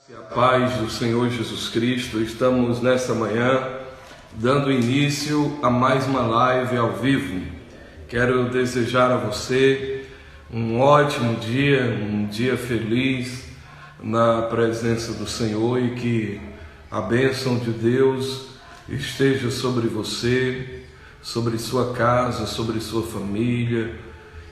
E a paz do Senhor Jesus Cristo, estamos nessa manhã dando início a mais uma live ao vivo. Quero desejar a você um ótimo dia, um dia feliz na presença do Senhor e que a bênção de Deus esteja sobre você, sobre sua casa, sobre sua família,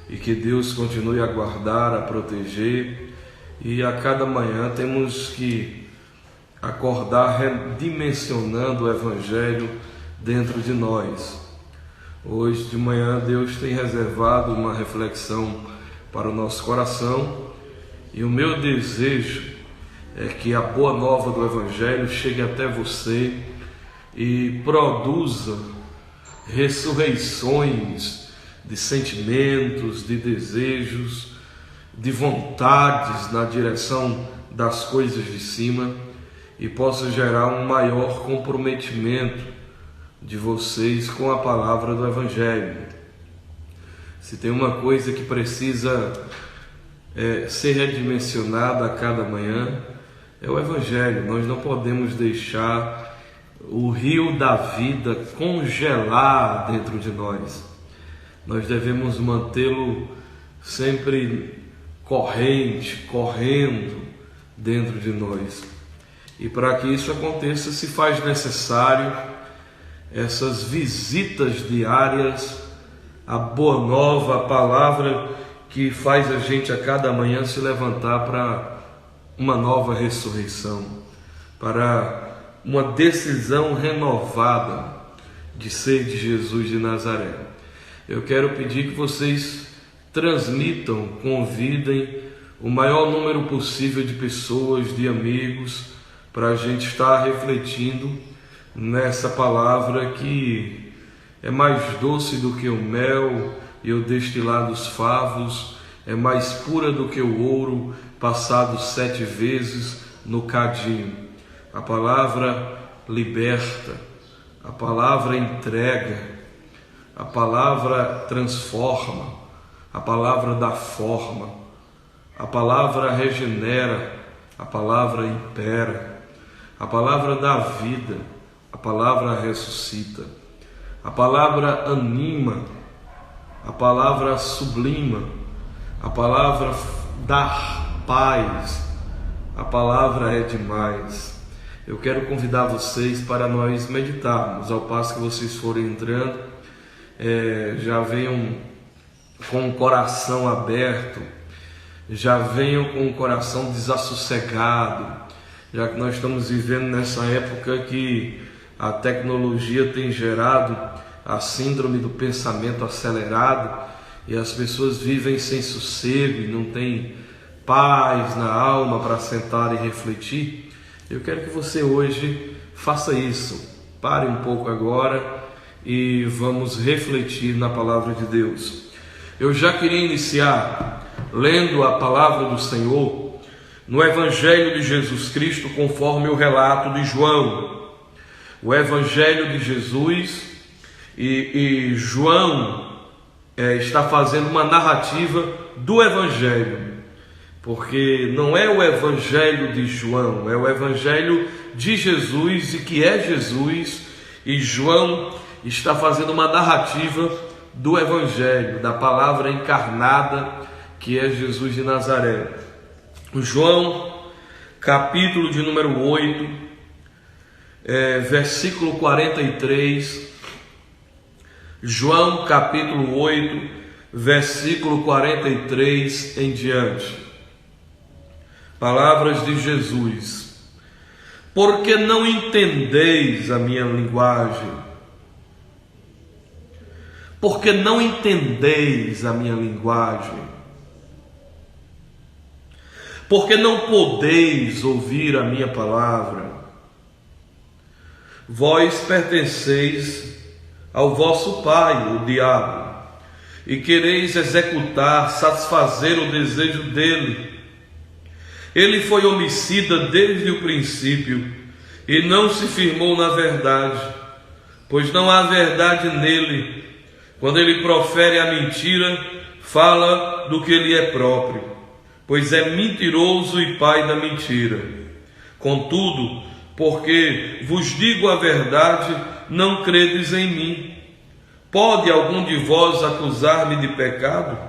e que Deus continue a guardar, a proteger. E a cada manhã temos que acordar redimensionando o Evangelho dentro de nós. Hoje de manhã Deus tem reservado uma reflexão para o nosso coração, e o meu desejo é que a boa nova do Evangelho chegue até você e produza ressurreições de sentimentos, de desejos, de vontades na direção das coisas de cima, e possa gerar um maior comprometimento de vocês com a palavra do Evangelho. Se tem uma coisa que precisa ser redimensionada a cada manhã, é o Evangelho. Nós não podemos deixar o rio da vida congelar dentro de nós. Nós devemos mantê-lo sempre correndo dentro de nós. E para que isso aconteça, se faz necessário essas visitas diárias à boa nova, a palavra que faz a gente a cada manhã se levantar para uma nova ressurreição, para uma decisão renovada de ser de Jesus de Nazaré. Eu quero pedir que vocês transmitam, convidem o maior número possível de pessoas, de amigos, para a gente estar refletindo nessa palavra que é mais doce do que o mel e o destilar dos favos, é mais pura do que o ouro passado 7 vezes no cadinho. A palavra liberta, a palavra entrega, a palavra transforma, a palavra dá forma, a palavra regenera, a palavra impera, a palavra dá vida, a palavra ressuscita, a palavra anima, a palavra sublima, a palavra dá paz, a palavra é demais. Eu quero convidar vocês para nós meditarmos. Ao passo que vocês forem entrando, já venham com o coração aberto, já venham com o coração desassossegado, já que nós estamos vivendo nessa época que a tecnologia tem gerado a síndrome do pensamento acelerado, e as pessoas vivem sem sossego e não têm paz na alma para sentar e refletir. Eu quero que você hoje faça isso. Pare um pouco agora e vamos refletir na palavra de Deus. Eu já queria iniciar lendo a palavra do Senhor no Evangelho de Jesus Cristo, conforme o relato de João. O Evangelho de Jesus, e João está fazendo uma narrativa do Evangelho, porque não é o Evangelho de João, é o Evangelho de Jesus, e que é Jesus, e João está fazendo uma narrativa do Evangelho, da palavra encarnada, que é Jesus de Nazaré. João, capítulo de número 8, versículo 43. João, capítulo 8, versículo 43 em diante. Palavras de Jesus: porque não entendeis a minha linguagem? Porque não entendeis a minha linguagem? Porque não podeis ouvir a minha palavra? Vós pertenceis ao vosso pai, o diabo, e quereis executar, satisfazer o desejo dele. Ele foi homicida desde o princípio e não se firmou na verdade, pois não há verdade nele. Quando ele profere a mentira, fala do que lhe é próprio, pois é mentiroso e pai da mentira. Contudo, porque vos digo a verdade, não credes em mim. Pode algum de vós acusar-me de pecado?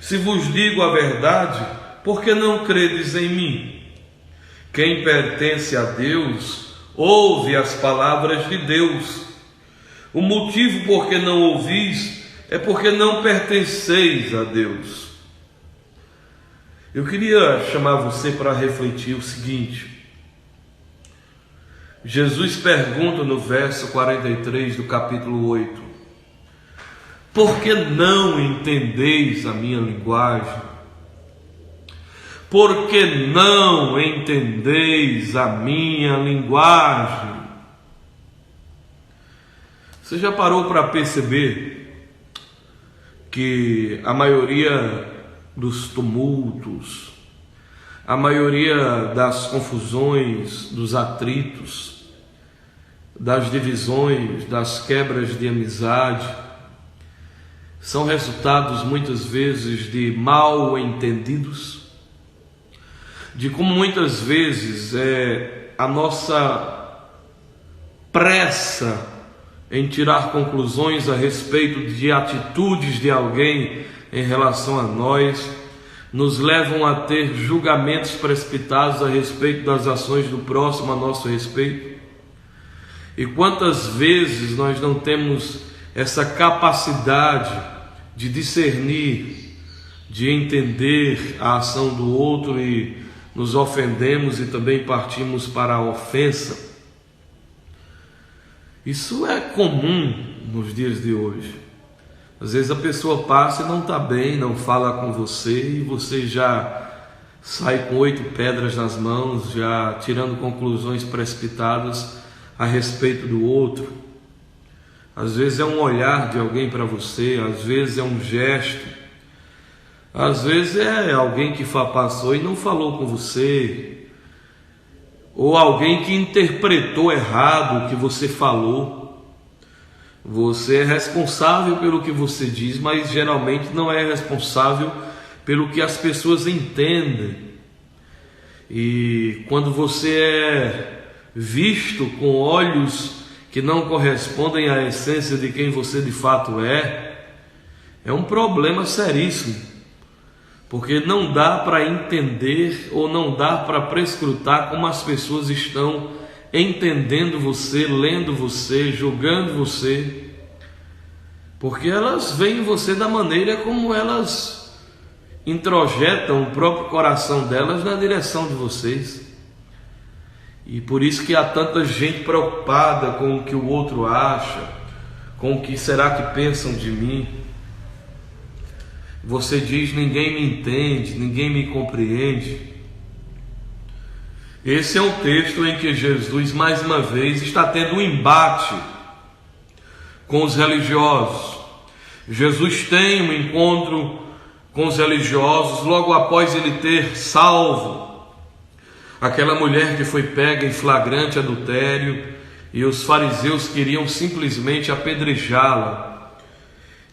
Se vos digo a verdade, por que não credes em mim? Quem pertence a Deus, ouve as palavras de Deus. O motivo por que não ouvis é porque não pertenceis a Deus. Eu queria chamar você para refletir o seguinte. Jesus pergunta no verso 43 do capítulo 8: por que não entendeis a minha linguagem? Por que não entendeis a minha linguagem? Você já parou para perceber que a maioria dos tumultos, a maioria das confusões, dos atritos, das divisões, das quebras de amizade, são resultados muitas vezes de mal entendidos, de como muitas vezes a nossa pressa em tirar conclusões a respeito de atitudes de alguém em relação a nós, nos levam a ter julgamentos precipitados a respeito das ações do próximo a nosso respeito. E quantas vezes nós não temos essa capacidade de discernir, de entender a ação do outro e nos ofendemos e também partimos para a ofensa. Isso é comum nos dias de hoje. Às vezes a pessoa passa e não está bem, não fala com você, e você já sai com 8 pedras nas mãos, já tirando conclusões precipitadas a respeito do outro. Às vezes é um olhar de alguém para você, às vezes é um gesto, às vezes é alguém que passou e não falou com você, ou alguém que interpretou errado o que você falou. Você é responsável pelo que você diz, mas geralmente não é responsável pelo que as pessoas entendem. E quando você é visto com olhos que não correspondem à essência de quem você de fato é um problema seríssimo. Porque não dá para entender ou não dá para prescrutar como as pessoas estão entendendo você, lendo você, julgando você, porque elas veem você da maneira como elas introjetam o próprio coração delas na direção de vocês. E por isso que há tanta gente preocupada com o que o outro acha, com o que será que pensam de mim. Você diz: ninguém me entende, ninguém me compreende. Esse é o texto em que Jesus, mais uma vez, está tendo um embate com os religiosos. Jesus tem um encontro com os religiosos logo após ele ter salvo aquela mulher que foi pega em flagrante adultério, e os fariseus queriam simplesmente apedrejá-la.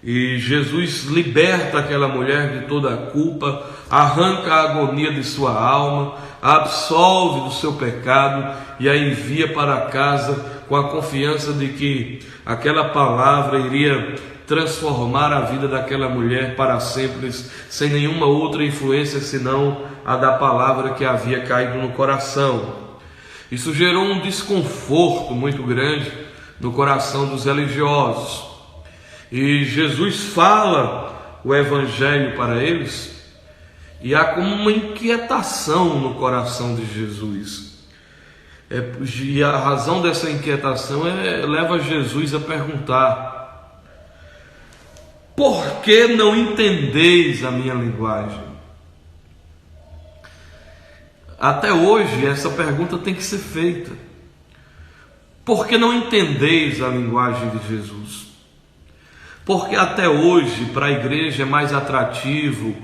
E Jesus liberta aquela mulher de toda a culpa, arranca a agonia de sua alma, a absolve do seu pecado e a envia para casa com a confiança de que aquela palavra iria transformar a vida daquela mulher para sempre, sem nenhuma outra influência senão a da palavra que havia caído no coração. Isso gerou um desconforto muito grande no coração dos religiosos. E Jesus fala o evangelho para eles, e há como uma inquietação no coração de Jesus. E a razão dessa inquietação leva Jesus a perguntar: por que não entendeis a minha linguagem? Até hoje essa pergunta tem que ser feita. Por que não entendeis a linguagem de Jesus? Porque até hoje para a igreja é mais atrativo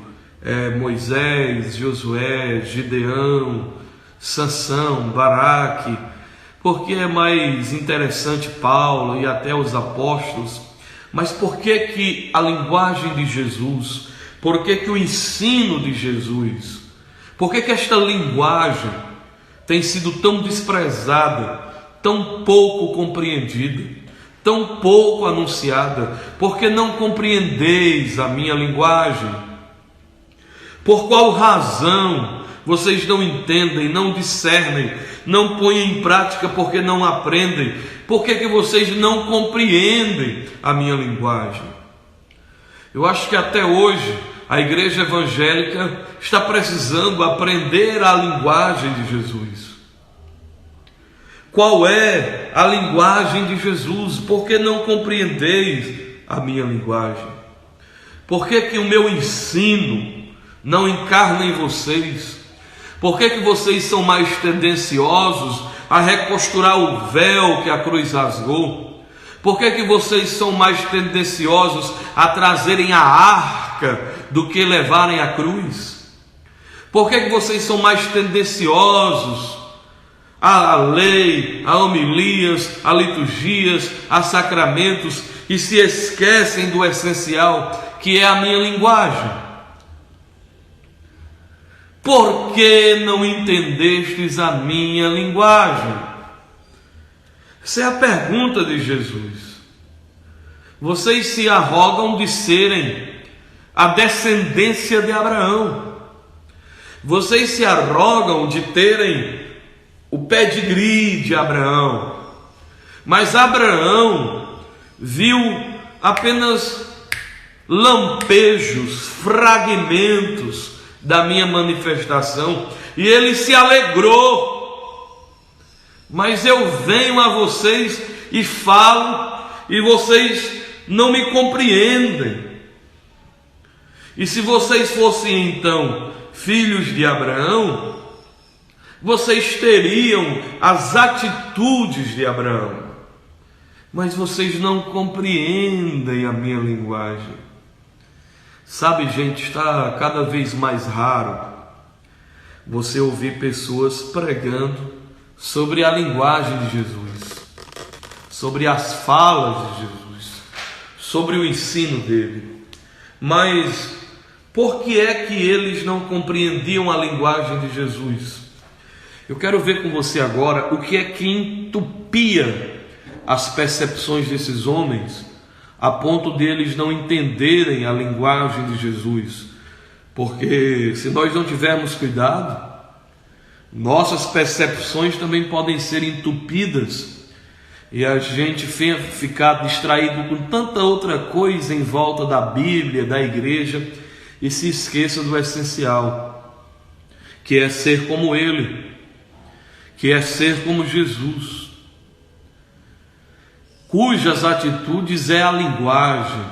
Moisés, Josué, Gideão, Sansão, Baraque, porque é mais interessante Paulo e até os apóstolos. Mas por que a linguagem de Jesus, por que o ensino de Jesus, por que esta linguagem tem sido tão desprezada, tão pouco compreendida, tão pouco anunciada? Porque não compreendeis a minha linguagem? Por qual razão vocês não entendem, não discernem, não põem em prática porque não aprendem? Por que vocês não compreendem a minha linguagem? Eu acho que até hoje a igreja evangélica está precisando aprender a linguagem de Jesus. Qual é a linguagem de Jesus? Por que não compreendeis a minha linguagem? Por que o meu ensino não encarna em vocês? Por que vocês são mais tendenciosos a recosturar o véu que a cruz rasgou? Por que vocês são mais tendenciosos a trazerem a arca do que levarem a cruz? Por que vocês são mais tendenciosos à lei, a homilias, a liturgias, a sacramentos, e se esquecem do essencial, que é a minha linguagem? Por que não entendestes a minha linguagem? Essa é a pergunta de Jesus. Vocês se arrogam de serem a descendência de Abraão. Vocês se arrogam de terem o pedigree de Abraão. Mas Abraão viu apenas lampejos, fragmentos da minha manifestação, e ele se alegrou. Mas eu venho a vocês e falo, e vocês não me compreendem. E se vocês fossem então filhos de Abraão, vocês teriam as atitudes de Abraão. Mas vocês não compreendem a minha linguagem. Sabe, gente, está cada vez mais raro você ouvir pessoas pregando sobre a linguagem de Jesus, sobre as falas de Jesus, sobre o ensino dele. Mas por que é que eles não compreendiam a linguagem de Jesus? Eu quero ver com você agora o que é que entupia as percepções desses homens, a ponto deles não entenderem a linguagem de Jesus. Porque se nós não tivermos cuidado, nossas percepções também podem ser entupidas e a gente ficar distraído com tanta outra coisa em volta da Bíblia, da igreja, e se esqueça do essencial, que é ser como Ele, que é ser como Jesus, cujas atitudes é a linguagem,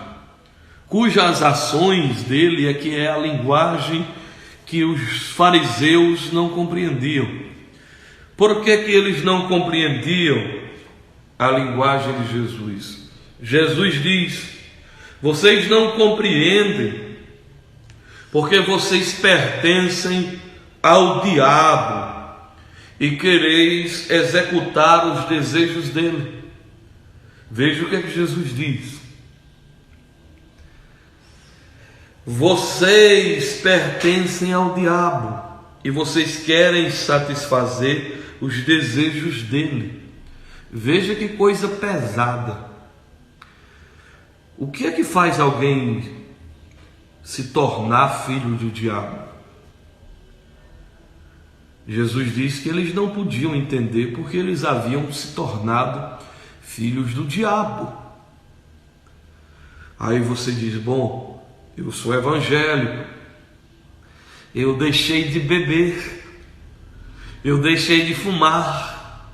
cujas ações dele é que é a linguagem que os fariseus não compreendiam. Por que eles não compreendiam a linguagem de Jesus? Jesus diz: vocês não compreendem porque vocês pertencem ao diabo e quereis executar os desejos dele. Veja o que é que Jesus diz: vocês pertencem ao diabo e vocês querem satisfazer os desejos dele. Veja que coisa pesada. O que é que faz alguém se tornar filho do diabo? Jesus diz que eles não podiam entender porque eles haviam se tornado filhos do diabo. Aí você diz: bom, eu sou evangélico, eu deixei de beber, eu deixei de fumar,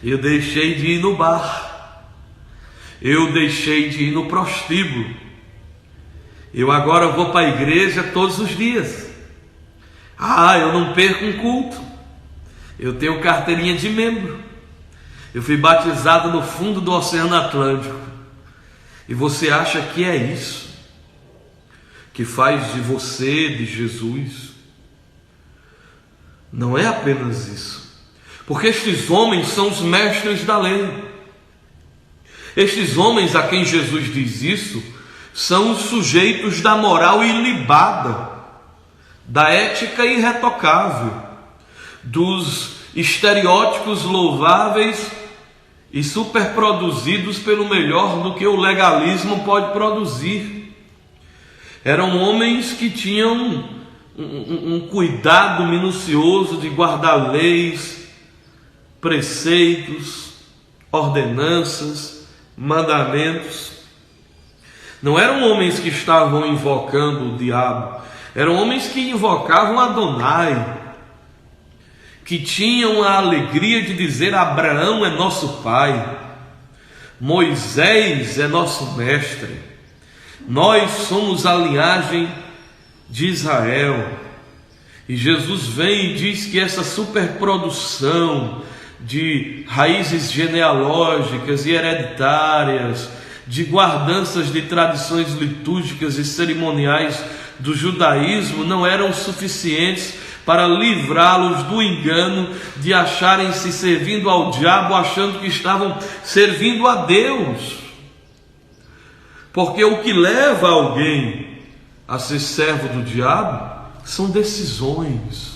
eu deixei de ir no bar, eu deixei de ir no prostíbulo, eu agora vou para a igreja todos os dias. Eu não perco um culto, eu tenho carteirinha de membro, eu fui batizado no fundo do Oceano Atlântico. E você acha que é isso que faz de você, de Jesus? Não é apenas isso, porque estes homens são os mestres da lei. Estes homens a quem Jesus diz isso são os sujeitos da moral ilibada, da ética irretocável. dos estereótipos louváveis e superproduzidos pelo melhor do que o legalismo pode produzir. Eram homens que tinham um cuidado minucioso de guardar leis, preceitos, ordenanças, mandamentos. Não eram homens que estavam invocando o diabo, eram homens que invocavam Adonai, que tinham a alegria de dizer: Abraão é nosso pai, Moisés é nosso mestre, nós somos a linhagem de Israel. E Jesus vem e diz que essa superprodução de raízes genealógicas e hereditárias, de guardanças de tradições litúrgicas e cerimoniais do judaísmo não eram suficientes para livrá-los do engano de acharem-se servindo ao diabo, achando que estavam servindo a Deus. Porque o que leva alguém a ser servo do diabo são decisões.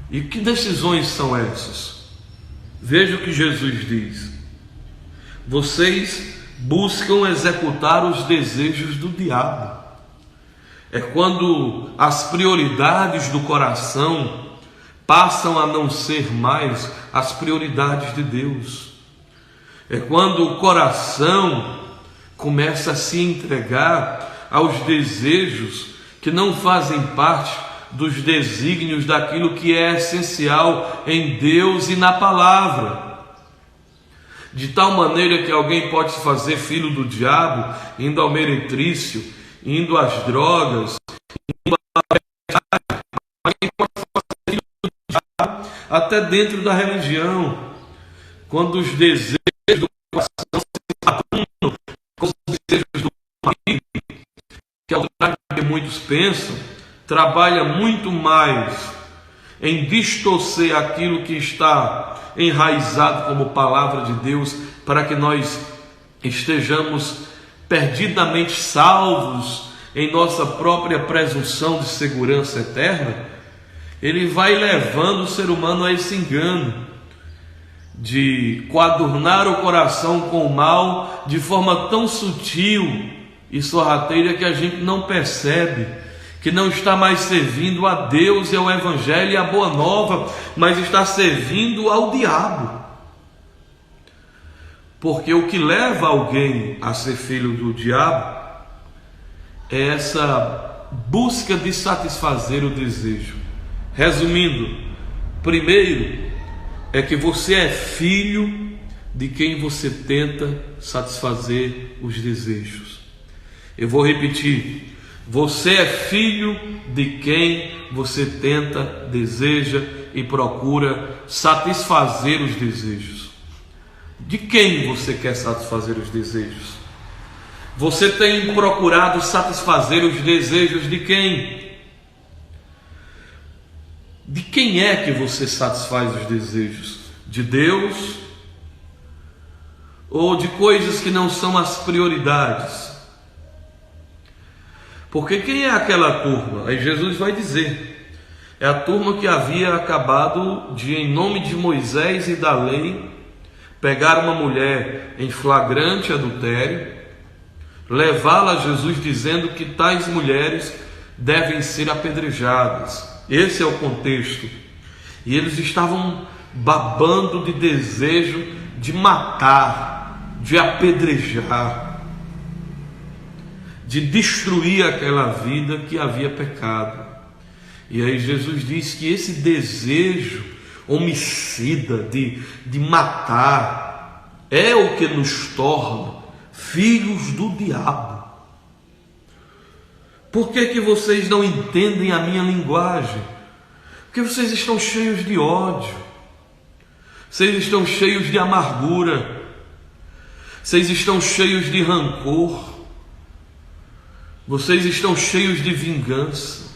E que decisões são essas? Veja o que Jesus diz: vocês buscam executar os desejos do diabo. É quando as prioridades do coração passam a não ser mais as prioridades de Deus. É quando o coração começa a se entregar aos desejos que não fazem parte dos desígnios daquilo que é essencial em Deus e na palavra. De tal maneira que alguém pode se fazer filho do diabo, indo ao meretrício, indo às drogas, indo alguém pode se fazer filho do diabo até dentro da religião, quando os desejos do coração se abundam com os desejos do marido, que ao contrário do que muitos pensam, trabalha muito mais em distorcer aquilo que está enraizado como palavra de Deus, para que nós estejamos perdidamente salvos em nossa própria presunção de segurança eterna. Ele vai levando o ser humano a esse engano de coadornar o coração com o mal de forma tão sutil e sorrateira que a gente não percebe que não está mais servindo a Deus e ao Evangelho e à Boa Nova, mas está servindo ao diabo. Porque o que leva alguém a ser filho do diabo é essa busca de satisfazer o desejo. Resumindo, primeiro é que você é filho de quem você tenta satisfazer os desejos. Eu vou repetir: você é filho de quem você tenta, deseja e procura satisfazer os desejos. De quem você quer satisfazer os desejos? Você tem procurado satisfazer os desejos de quem? De quem é que você satisfaz os desejos? De Deus? Ou de coisas que não são as prioridades? Porque quem é aquela turma? Aí Jesus vai dizer: é a turma que havia acabado de, em nome de Moisés e da lei, pegar uma mulher em flagrante adultério, levá-la a Jesus dizendo que tais mulheres devem ser apedrejadas. Esse é o contexto. E eles estavam babando de desejo de matar, de apedrejar, de destruir aquela vida que havia pecado. E aí Jesus diz que esse desejo homicida de matar é o que nos torna filhos do diabo. Por que que vocês não entendem a minha linguagem? Porque vocês estão cheios de ódio, vocês estão cheios de amargura, vocês estão cheios de rancor, vocês estão cheios de vingança.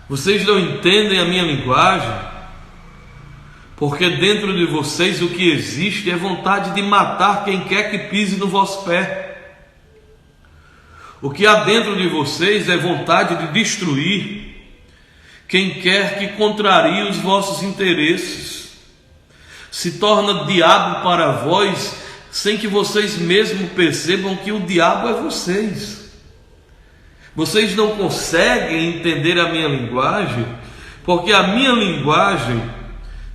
Vocês não entendem a minha linguagem, porque dentro de vocês o que existe é vontade de matar quem quer que pise no vosso pé. O que há dentro de vocês é vontade de destruir quem quer que contrarie os vossos interesses. Se torna diabo para vós, sem que vocês mesmos percebam que o diabo é vocês. Vocês não conseguem entender a minha linguagem, porque a minha linguagem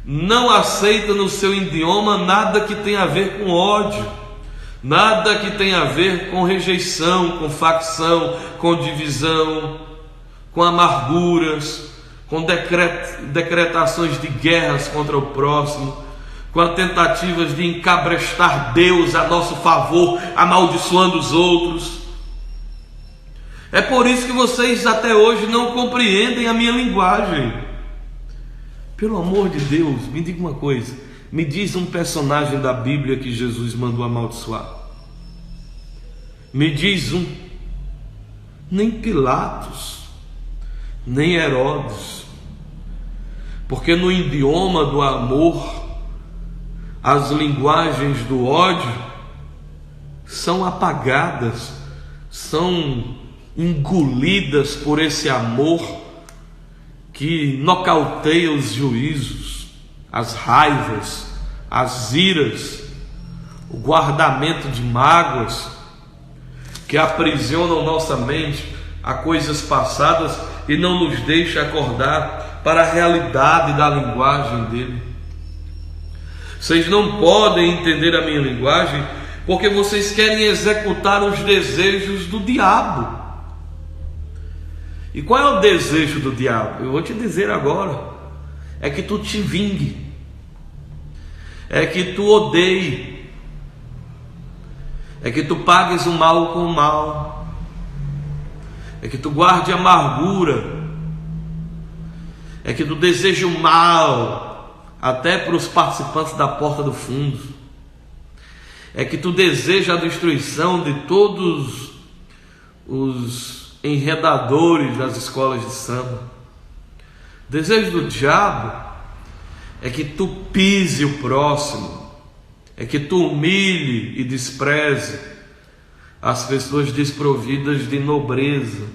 não aceita no seu idioma nada que tenha a ver com ódio, nada que tenha a ver com rejeição, com facção, com divisão, com amarguras, com decretações de guerras contra o próximo, com as tentativas de encabrestar Deus a nosso favor, amaldiçoando os outros. É por isso que vocês até hoje não compreendem a minha linguagem. Pelo amor de Deus, me diga uma coisa. Me diz um personagem da Bíblia que Jesus mandou amaldiçoar. Me diz um. Nem Pilatos, nem Herodes. Porque no idioma do amor, as linguagens do ódio são apagadas, são engolidas por esse amor que nocauteia os juízos, as raivas, as iras, o guardamento de mágoas, que aprisionam nossa mente a coisas passadas e não nos deixa acordar para a realidade da linguagem dele. Vocês não podem entender a minha linguagem porque vocês querem executar os desejos do diabo. E qual é o desejo do diabo? Eu vou te dizer agora. É que tu te vingue, é que tu odeie, é que tu pagues o mal com o mal, é que tu guarde amargura, é que tu deseje o mal até para os participantes da porta do fundo, é que tu deseja a destruição de todos os enredadores das escolas de samba. O desejo do diabo é que tu pise o próximo, é que tu humilhe e despreze as pessoas desprovidas de nobreza.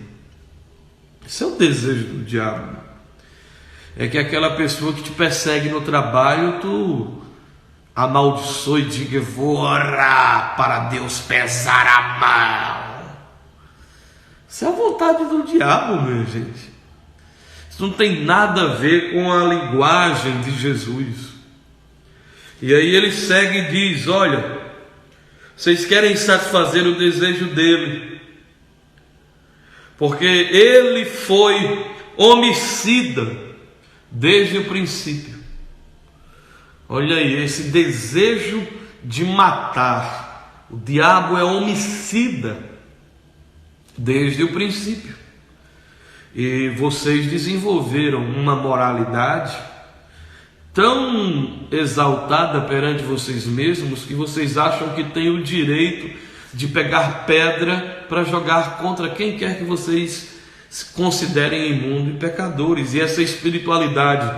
Esse é o desejo do diabo. É que aquela pessoa que te persegue no trabalho, tu amaldiçoe e diga: vou orar para Deus pesar a mão. Isso é a vontade do diabo, minha gente. Isso não tem nada a ver com a linguagem de Jesus. E aí ele segue e diz: olha, vocês querem satisfazer o desejo dele, porque ele foi homicida desde o princípio. Olha aí, esse desejo de matar. O diabo é homicida desde o princípio. E vocês desenvolveram uma moralidade tão exaltada perante vocês mesmos que vocês acham que têm o direito de pegar pedra para jogar contra quem quer que vocês considerem imundo e pecadores. E essa espiritualidade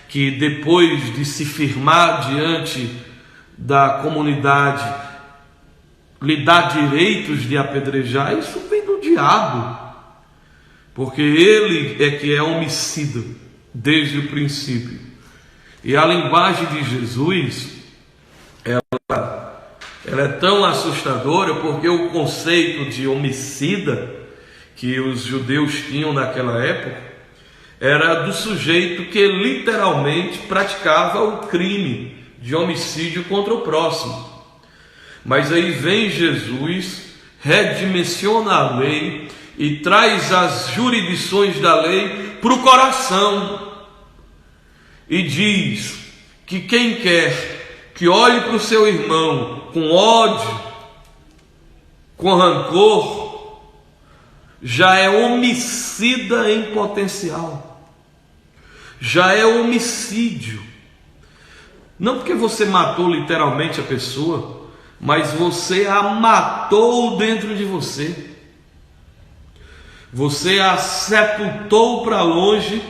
que, depois de se firmar diante da comunidade, lhe dá direitos de apedrejar, isso vem do diabo, porque ele é que é homicida desde o princípio. E a linguagem de Jesus, ela é tão assustadora, porque o conceito de homicida que os judeus tinham naquela época era do sujeito que literalmente praticava o crime de homicídio contra o próximo. Mas aí vem Jesus, redimensiona a lei e traz as jurisdições da lei para o coração e diz que quem quer que olhe para o seu irmão com ódio, com rancor, já é homicida em potencial, já é homicídio. Não porque você matou literalmente a pessoa, mas você a matou dentro de você. Você a sepultou para longe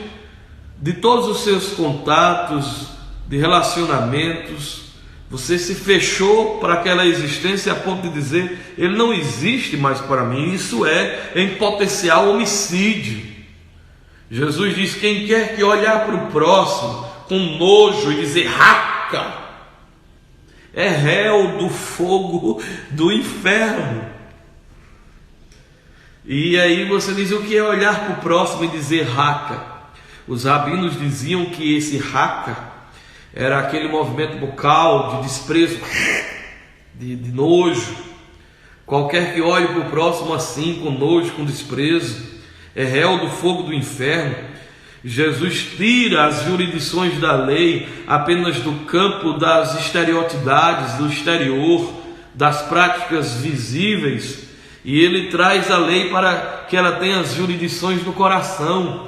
de todos os seus contatos, de relacionamentos. Você se fechou para aquela existência a ponto de dizer: ele não existe mais para mim. Isso é em potencial homicídio. Jesus diz: quem quer que olhar para o próximo com nojo e dizer raca, é réu do fogo do inferno. E aí você diz: o que é olhar para o próximo e dizer raca? Os rabinos diziam que esse raca era aquele movimento bucal de desprezo, de nojo. Qualquer que olhe para o próximo assim, com nojo, com desprezo, é réu do fogo do inferno. Jesus tira as jurisdições da lei apenas do campo das estereotidades, do exterior, das práticas visíveis, e ele traz a lei para que ela tenha as jurisdições do coração,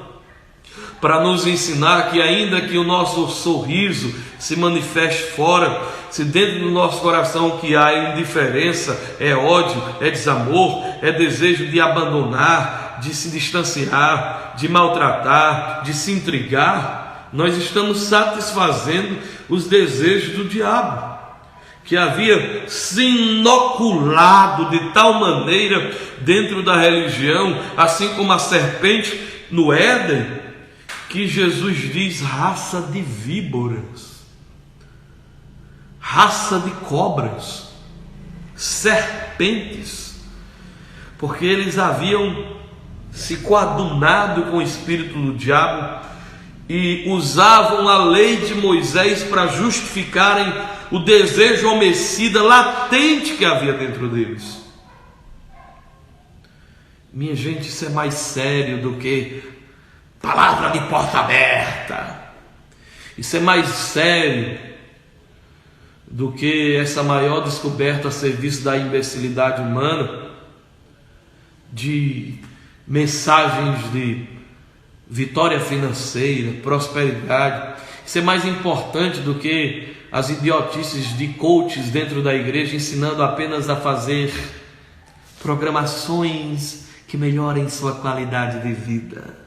para nos ensinar que ainda que o nosso sorriso se manifeste fora, se dentro do nosso coração o que há é indiferença, é ódio, é desamor, é desejo de abandonar, de se distanciar, de maltratar, de se intrigar, nós estamos satisfazendo os desejos do diabo, que havia se inoculado de tal maneira dentro da religião, assim como a serpente no Éden, que Jesus diz: raça de víboras, raça de cobras, serpentes, porque eles haviam se coadunado com o espírito do diabo e usavam a lei de Moisés para justificarem o desejo homicida latente que havia dentro deles. Minha gente, isso é mais sério do que palavra de porta aberta. Isso é mais sério do que essa maior descoberta a serviço da imbecilidade humana, de mensagens de vitória financeira, prosperidade. Isso é mais importante do que as idiotices de coaches dentro da igreja ensinando apenas a fazer programações que melhorem sua qualidade de vida.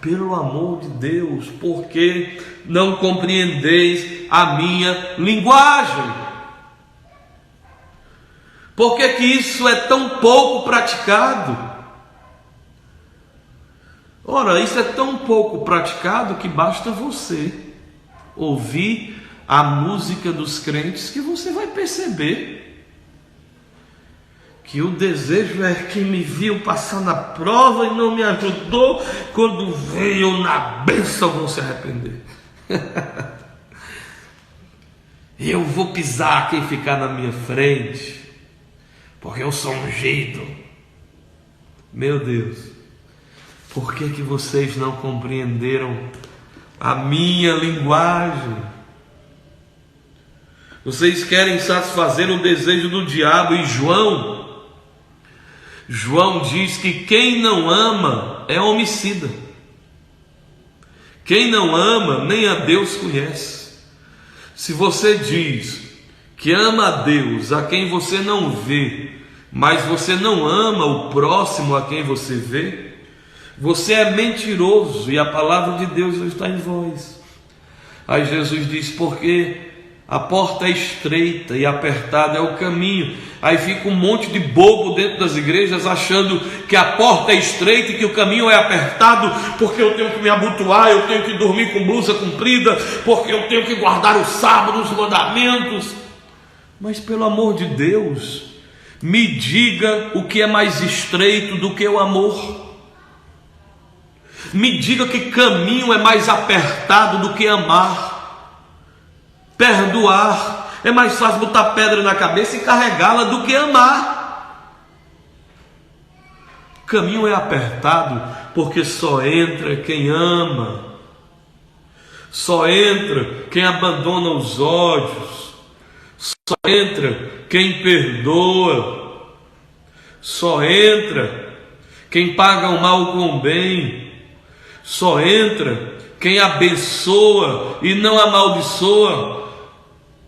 Pelo amor de Deus, por que não compreendeis a minha linguagem? Por que que isso é tão pouco praticado? Ora, isso é tão pouco praticado que basta você ouvir a música dos crentes que você vai perceber que o desejo é quem me viu passar na prova e não me ajudou, quando veio na bênção vão se arrepender. Eu vou pisar quem ficar na minha frente, porque eu sou ungido. Meu Deus, por que que vocês não compreenderam a minha linguagem? Vocês querem satisfazer o desejo do diabo. E João diz que quem não ama é homicida. Quem não ama nem a Deus conhece. Se você diz que ama a Deus a quem você não vê, mas você não ama o próximo a quem você vê, você é mentiroso e a palavra de Deus não está em vós. Aí Jesus diz: porque a porta é estreita e apertado é o caminho. Aí fica um monte de bobo dentro das igrejas achando que a porta é estreita e que o caminho é apertado, porque eu tenho que me abotoar, eu tenho que dormir com blusa comprida, porque eu tenho que guardar o sábado, os mandamentos. Mas pelo amor de Deus, me diga o que é mais estreito do que o amor. Me diga que caminho é mais apertado do que amar. Perdoar é mais fácil botar pedra na cabeça e carregá-la do que amar. O caminho é apertado porque só entra quem ama, só entra quem abandona os ódios, só entra quem perdoa, só entra quem paga o mal com o bem, só entra quem abençoa e não amaldiçoa,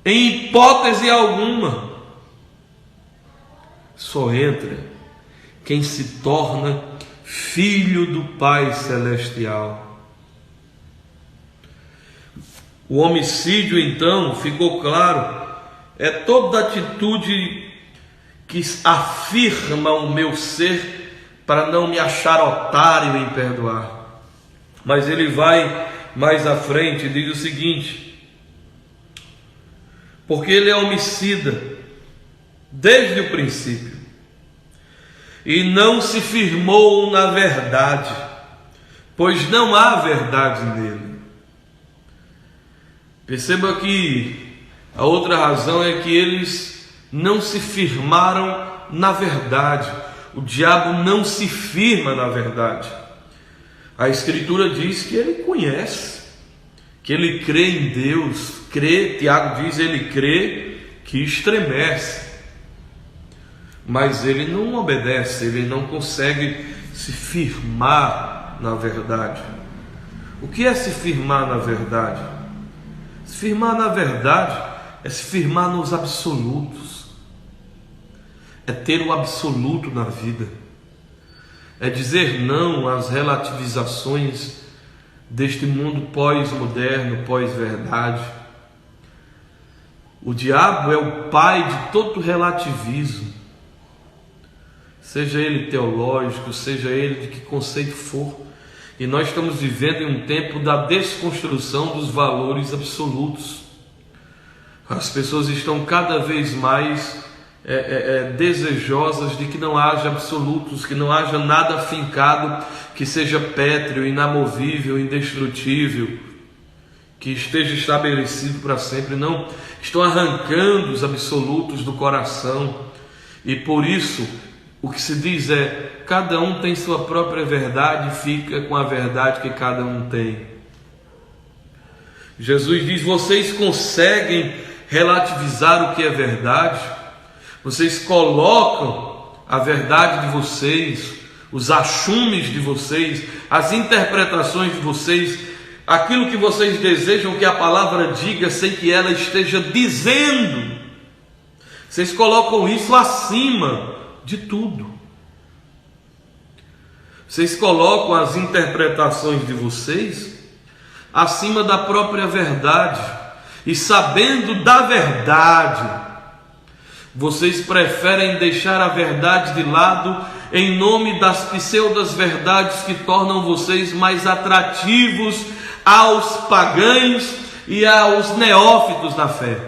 em hipótese alguma. Só entra quem se torna filho do Pai Celestial. O homicídio, então, ficou claro, é toda atitude que afirma o meu ser para não me achar otário em perdoar. Mas ele vai mais à frente e diz o seguinte: porque ele é homicida desde o princípio e não se firmou na verdade, pois não há verdade nele. Perceba que a outra razão é que eles não se firmaram na verdade. O diabo não se firma na verdade. A Escritura diz que ele conhece, que ele crê em Deus, Tiago diz, ele crê que estremece, mas ele não obedece, ele não consegue se firmar na verdade. O que é se firmar na verdade? Se firmar na verdade é se firmar nos absolutos, é ter o absoluto na vida, é dizer não às relativizações deste mundo pós-moderno, pós-verdade. O diabo é o pai de todo relativismo, seja ele teológico, seja ele de que conceito for. E nós estamos vivendo em um tempo da desconstrução dos valores absolutos. As pessoas estão cada vez mais desejosas de que não haja absolutos, que não haja nada afincado, que seja pétreo, inamovível, indestrutível, que esteja estabelecido para sempre. Não, estão arrancando os absolutos do coração. E por isso o que se diz é: cada um tem sua própria verdade, fica com a verdade que cada um tem. Jesus diz: vocês conseguem relativizar o que é verdade? Vocês colocam a verdade de vocês, os achumes de vocês, as interpretações de vocês, aquilo que vocês desejam que a palavra diga sem que ela esteja dizendo. Vocês colocam isso acima de tudo. Vocês colocam as interpretações de vocês acima da própria verdade. E sabendo da verdade, vocês preferem deixar a verdade de lado em nome das pseudas verdades que tornam vocês mais atrativos aos pagãos e aos neófitos na fé.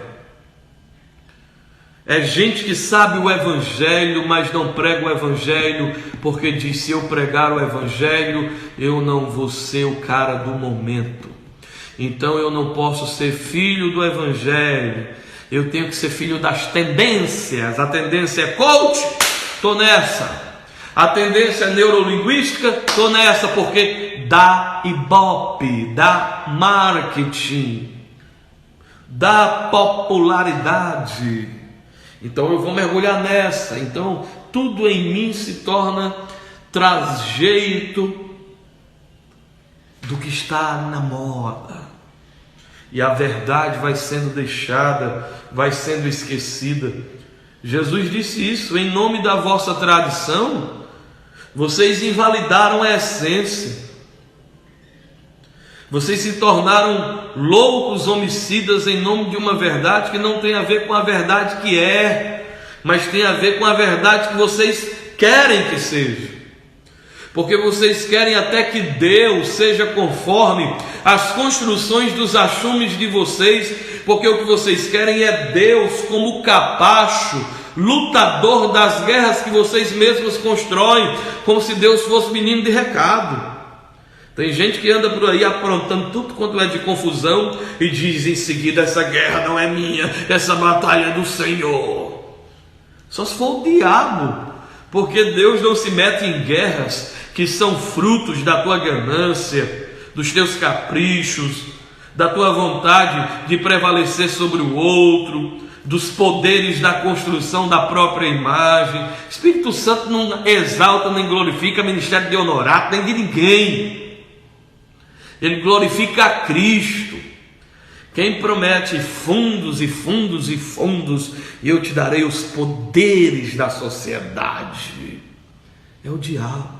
É gente que sabe o Evangelho, mas não prega o Evangelho, porque diz: se eu pregar o Evangelho, eu não vou ser o cara do momento. Então eu não posso ser filho do Evangelho, eu tenho que ser filho das tendências. A tendência é coach, estou nessa. A tendência é neurolinguística, estou nessa, porque dá ibope, dá marketing, dá popularidade. Então eu vou mergulhar nessa. Então tudo em mim se torna trajeito do que está na moda. E a verdade vai sendo deixada, vai sendo esquecida. Jesus disse isso: em nome da vossa tradição, vocês invalidaram a essência. Vocês se tornaram loucos homicidas em nome de uma verdade que não tem a ver com a verdade que é, mas tem a ver com a verdade que vocês querem que seja. Porque vocês querem até que Deus seja conforme as construções dos achumes de vocês, porque o que vocês querem é Deus como capacho, lutador das guerras que vocês mesmos constroem, como se Deus fosse menino de recado. Tem gente que anda por aí aprontando tudo quanto é de confusão e diz em seguida: essa guerra não é minha, essa batalha é do Senhor. Só se for o diabo, porque Deus não se mete em guerras que são frutos da tua ganância, dos teus caprichos, da tua vontade de prevalecer sobre o outro, dos poderes da construção da própria imagem. Espírito Santo não exalta nem glorifica ministério de honorato, nem de ninguém. Ele glorifica a Cristo. Quem promete fundos e fundos e fundos, e eu te darei os poderes da sociedade, é o diabo.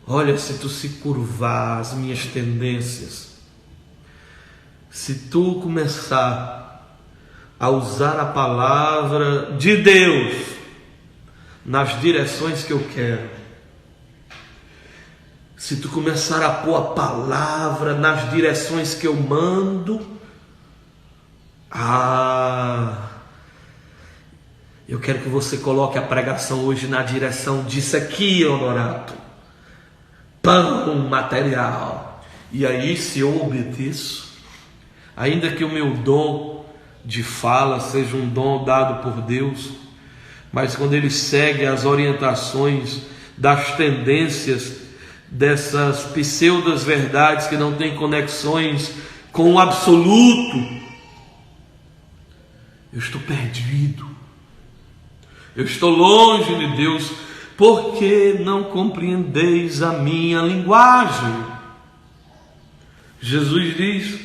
Olha, se tu se curvar às minhas tendências, se tu começar a usar a palavra de Deus nas direções que eu quero, se tu começar a pôr a palavra nas direções que eu mando, eu quero que você coloque a pregação hoje na direção disso aqui, Honorato. Pão material. E aí, se eu obedeço, ainda que o meu dom de fala seja um dom dado por Deus, mas quando ele segue as orientações das tendências dessas pseudas verdades que não têm conexões com o absoluto, eu estou perdido, eu estou longe de Deus, porque não compreendeis a minha linguagem. Jesus diz: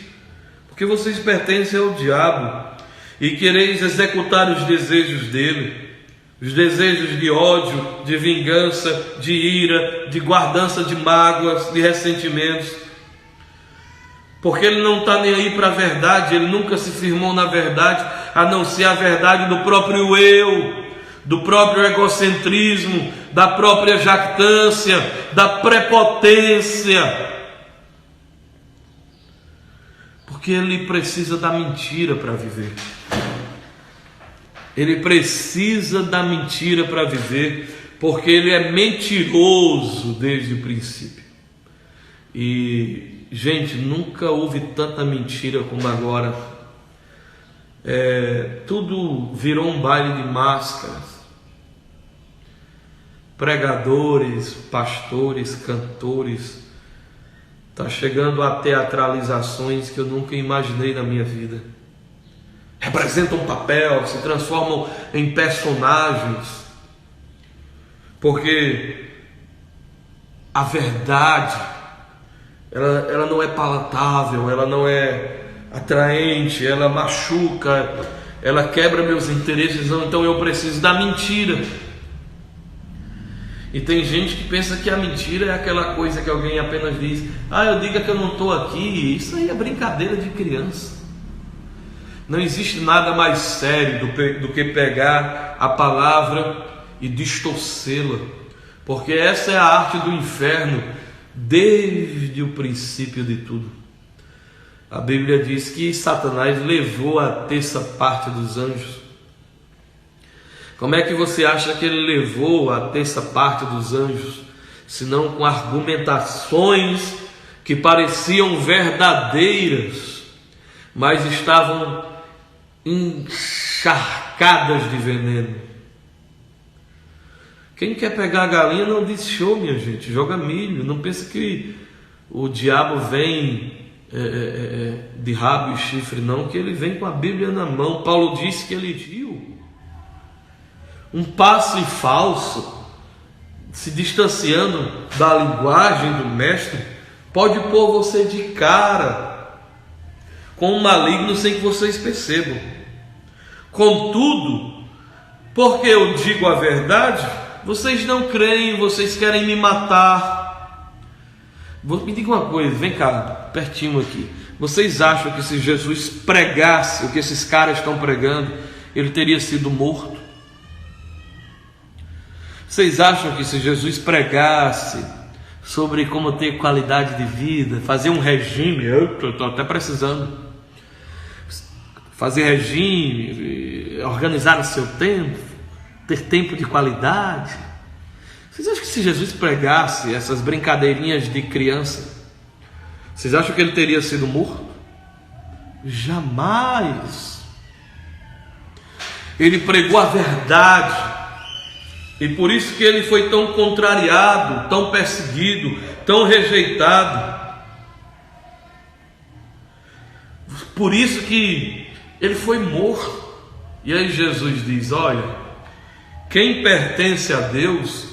porque vocês pertencem ao diabo e quereis executar os desejos dele, os desejos de ódio, de vingança, de ira, de guardança de mágoas, de ressentimentos. Porque ele não está nem aí para a verdade, ele nunca se firmou na verdade, a não ser a verdade do próprio eu, do próprio egocentrismo, da própria jactância, da prepotência. Porque ele precisa da mentira para viver. Ele precisa da mentira para viver, porque ele é mentiroso desde o princípio. E, gente, nunca houve tanta mentira como agora. Tudo virou um baile de máscaras. Pregadores, pastores, cantores, está chegando a teatralizações que eu nunca imaginei na minha vida. Representam um papel, se transformam em personagens, porque a verdade, ela não é palatável, ela não é atraente, ela machuca, ela quebra meus interesses, então eu preciso da mentira. E tem gente que pensa que a mentira é aquela coisa que alguém apenas diz: eu diga que eu não estou aqui. Isso aí é brincadeira de criança. Não existe nada mais sério do que pegar a palavra e distorcê-la, porque essa é a arte do inferno desde o princípio de tudo. A Bíblia diz que Satanás levou a terça parte dos anjos. Como é que você acha que ele levou a terça parte dos anjos, senão com argumentações que pareciam verdadeiras, mas estavam encharcadas de veneno? Quem quer pegar a galinha não diz show, minha gente, joga milho. Não pensa que o diabo vem de rabo e chifre, não, que ele vem com a Bíblia na mão. Paulo disse que ele viu um passo em falso, se distanciando da linguagem do mestre, pode pôr você de cara com um maligno sem que vocês percebam. Contudo, porque eu digo a verdade, vocês não creem, vocês querem me matar. Me diga uma coisa, vem cá, pertinho aqui. Vocês acham que se Jesus pregasse o que esses caras estão pregando, ele teria sido morto? Vocês acham que se Jesus pregasse sobre como ter qualidade de vida, fazer um regime, eu estou até precisando, fazer regime, organizar o seu tempo, ter tempo de qualidade, vocês acham que se Jesus pregasse essas brincadeirinhas de criança, vocês acham que ele teria sido morto? Jamais. Ele pregou a verdade. E por isso que ele foi tão contrariado, tão perseguido, tão rejeitado. Por isso que ele foi morto. E aí Jesus diz: olha, quem pertence a Deus,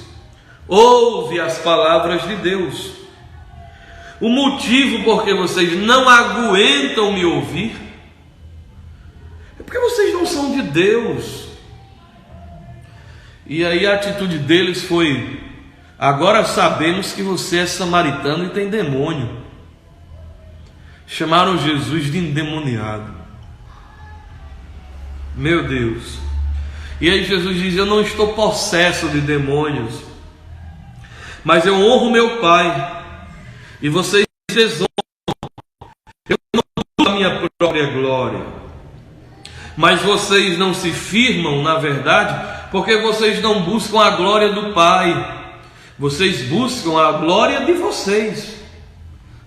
ouve as palavras de Deus. O motivo por que vocês não aguentam me ouvir é porque vocês não são de Deus. E aí a atitude deles foi: agora sabemos que você é samaritano e tem demônio. Chamaram Jesus de endemoniado. Meu Deus. E aí Jesus diz: eu não estou possesso de demônios, mas eu honro meu Pai, e vocês exaltam. Eu não busco a minha própria glória, mas vocês não se firmam na verdade, porque vocês não buscam a glória do Pai, vocês buscam a glória de vocês,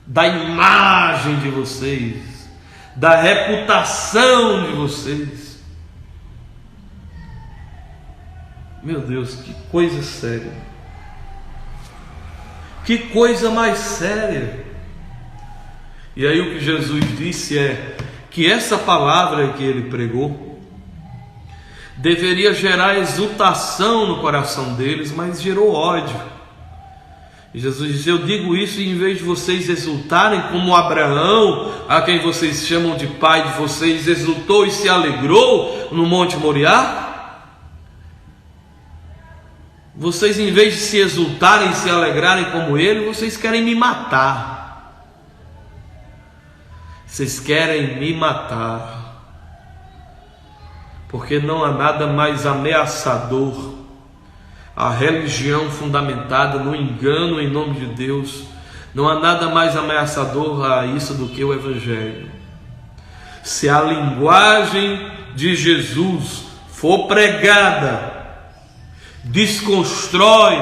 da imagem de vocês, da reputação de vocês. Meu Deus, que coisa séria, que coisa mais séria. E aí o que Jesus disse é que essa palavra que ele pregou deveria gerar exultação no coração deles, mas gerou ódio. E Jesus disse: eu digo isso em vez de vocês exultarem como Abraão, a quem vocês chamam de pai de vocês, exultou e se alegrou no Monte Moriá. Vocês, em vez de se exultarem e se alegrarem como ele, vocês querem me matar. Vocês querem me matar. Porque não há nada mais ameaçador à religião fundamentada no engano em nome de Deus. Não há nada mais ameaçador a isso do que o Evangelho. Se a linguagem de Jesus for pregada, desconstrói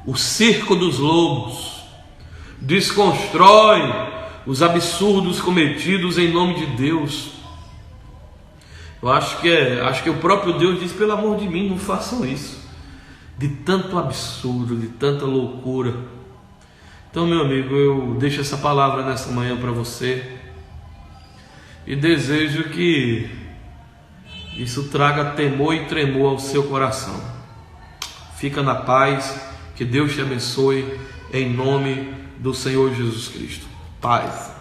o circo dos lobos, desconstrói os absurdos cometidos em nome de Deus. Eu acho que o próprio Deus diz: pelo amor de mim, não façam isso, de tanto absurdo, de tanta loucura. Então, meu amigo, eu deixo essa palavra nessa manhã para você e desejo que isso traga temor e tremor ao seu coração. Fica na paz, que Deus te abençoe, em nome do Senhor Jesus Cristo. Paz.